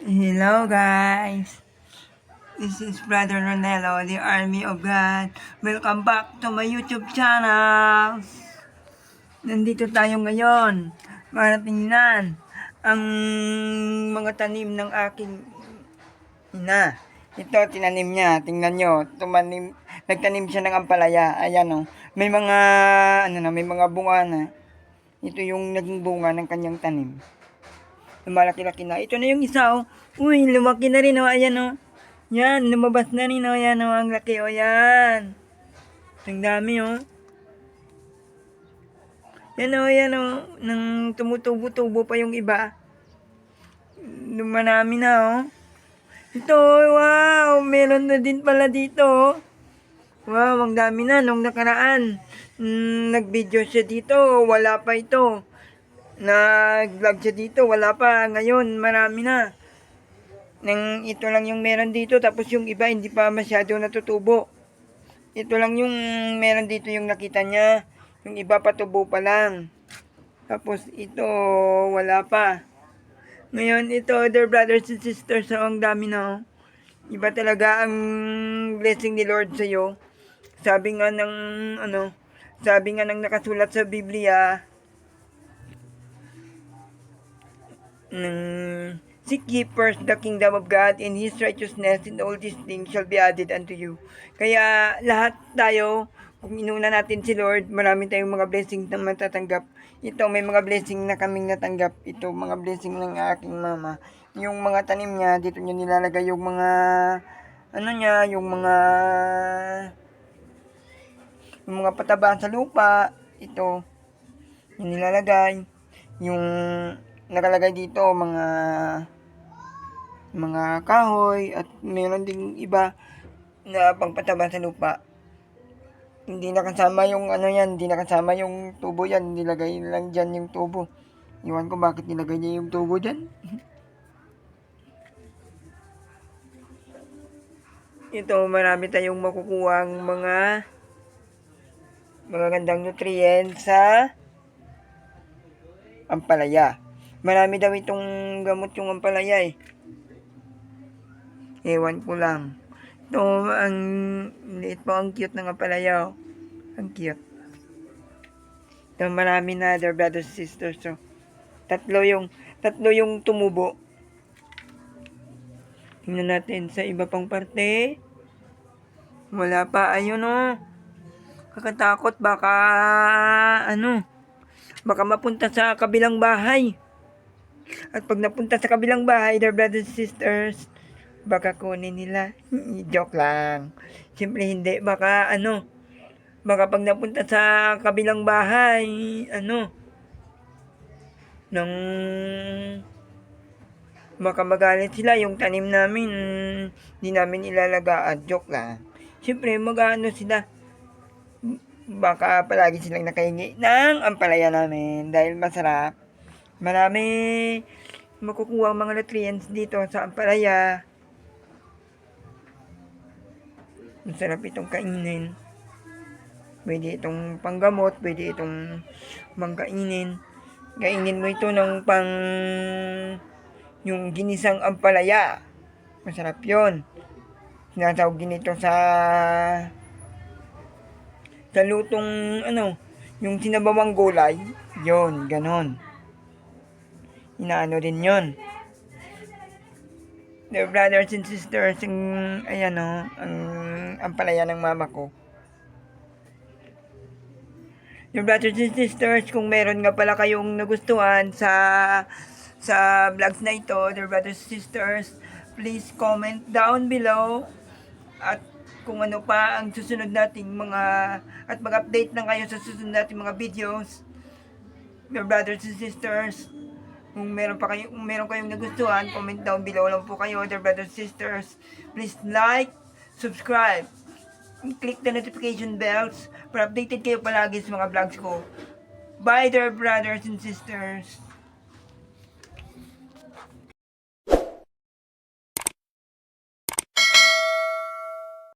Hello guys, this is Brother Ronelo, the Army of God. Welcome back to my YouTube channel. Nandito tayo ngayon para tingnan ang mga tanim ng aking ina. Ito, tinanim niya. Tingnan nyo, nagtanim siya ng ampalaya. Ayan o, may mga, may mga bunga na. Ito yung naging bunga ng kanyang tanim. Malaki-laki na. Ito na yung isa, oh. Uy, lumaki na rin, oh. Ayan, oh. Yan, lumabas na rin, oh. Ayan, oh. Ang laki, oh. Yan. Ang dami, oh. Yan, oh. Yan, oh. Nang tumutubo-tubo pa yung iba. Lumanami na, oh. Ito, wow. Meron na din pala dito, oh. Wow, ang dami na. Nung nakaraan, nag-video siya dito. Wala pa ito. Nag-vlog siya dito, wala pa. Ngayon, marami na. Nang ito lang yung meron dito, tapos yung iba hindi pa masyado natutubo. Ito lang yung meron dito yung nakita niya. Yung iba patubo pa lang. Tapos ito, wala pa. Ngayon, ito, dear brothers and sisters, so ang dami na. Iba talaga ang blessing ni Lord sa'yo. Sabi nga ng nakasulat sa Biblia, seek ye first the kingdom of God and His righteousness, and all these things shall be added unto you. Kaya lahat tayo, kung inuna natin si Lord, marami tayong mga blessing na matatanggap. Ito, may mga blessing na kaming natanggap. Ito, mga blessing ng aking mama. Yung mga tanim niya, dito niya nilalagay yung mga, yung mga pataba sa lupa. Ito, yung nilalagay. Yung nakalagay dito mga kahoy at meron ding iba na pangpataba sa lupa. Hindi nakasama yung hindi nakasama yung tubo yan. Nilagay lang dyan yung tubo. Iwan ko bakit nilagay niya yung tubo dyan. Ito, marami tayong makukuha ang mga gandang nutrients sa ampalaya. Marami daw itong gamot yung ampalaya eh. Ewan ko lang. Ito, ang liit po, ang cute ng ampalaya. Oh. Ang cute. Ito, marami na, dear brothers and sisters. So, tatlo yung tumubo. Tingnan natin sa iba pang parte. Wala pa. Ayun oh. Kakatakot. Baka mapunta sa kabilang bahay. At pag napunta sa kabilang bahay, dear brothers and sisters, baka kunin nila. Joke lang. Siyempre hindi. Baka pag napunta sa kabilang bahay, baka magalit sila yung tanim namin, hindi namin ilalagaan. Joke lang. Siyempre, sila. Baka palagi silang nakahingi ng ampalaya namin dahil masarap. Marami makukuha ang mga nutrients dito sa ampalaya. Masarap itong kainin. Pwede itong panggamot, pwede itong mangkainin. Kainin mo ito ng yung ginisang ampalaya. Masarap yun. Sinasawag din ito sa lutong yung sinabawang gulay. Yun, ganon. Inaano din yun. Dear brothers and sisters, ang ampalaya ng mama ko. Dear brothers and sisters, kung meron nga pala kayong nagustuhan sa vlogs na ito, dear brothers and sisters, please comment down below. At kung ano pa ang susunod nating at mag-update na kayo sa susunod nating mga videos. Dear brothers and sisters, kung meron kayong nagustuhan, comment down below lang po kayo, dear brothers and sisters. Please like, subscribe, and click the notification bells para updated kayo palagi sa mga vlogs ko. Bye, dear brothers and sisters.